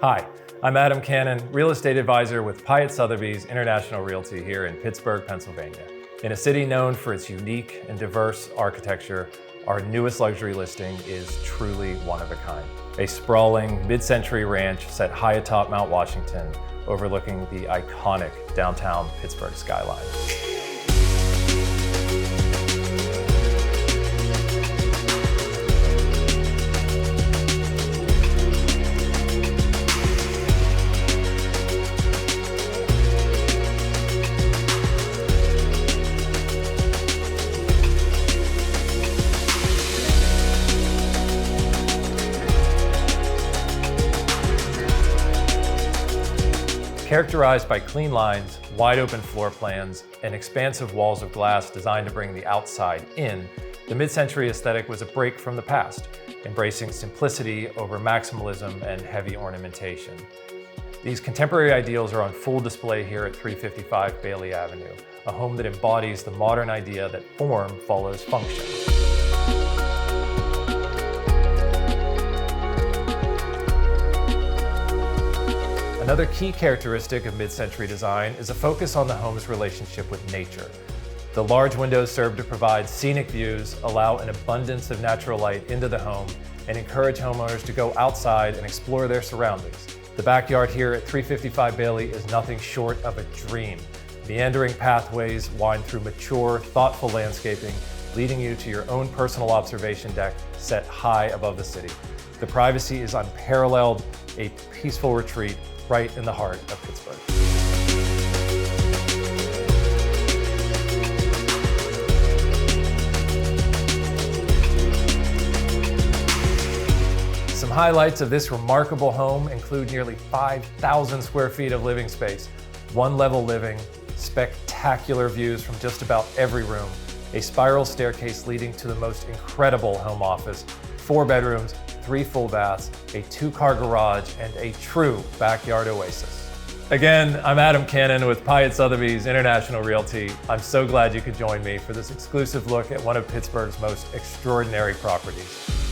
Hi, I'm Adam Cannon, real estate advisor with Piatt Sotheby's International Realty here in Pittsburgh, Pennsylvania. In a city known for its unique and diverse architecture, our newest luxury listing is truly one of a kind. A sprawling mid-century ranch set high atop Mount Washington, overlooking the iconic downtown Pittsburgh skyline. Characterized by clean lines, wide open floor plans, and expansive walls of glass designed to bring the outside in, the mid-century aesthetic was a break from the past, embracing simplicity over maximalism and heavy ornamentation. These contemporary ideals are on full display here at 355 Bailey Avenue, a home that embodies the modern idea that form follows function. Another key characteristic of mid-century design is a focus on the home's relationship with nature. The large windows serve to provide scenic views, allow an abundance of natural light into the home, and encourage homeowners to go outside and explore their surroundings. The backyard here at 355 Bailey is nothing short of a dream. Meandering pathways wind through mature, thoughtful landscaping, leading you to your own personal observation deck set high above the city. The privacy is unparalleled, a peaceful retreat right in the heart of Pittsburgh. Some highlights of this remarkable home include nearly 5,000 square feet of living space, one-level living, spectacular views from just about every room, a spiral staircase leading to the most incredible home office, 4 bedrooms, 3 full baths, a 2-car garage, and a true backyard oasis. Again, I'm Adam Cannon with Piatt Sotheby's International Realty. I'm so glad you could join me for this exclusive look at one of Pittsburgh's most extraordinary properties.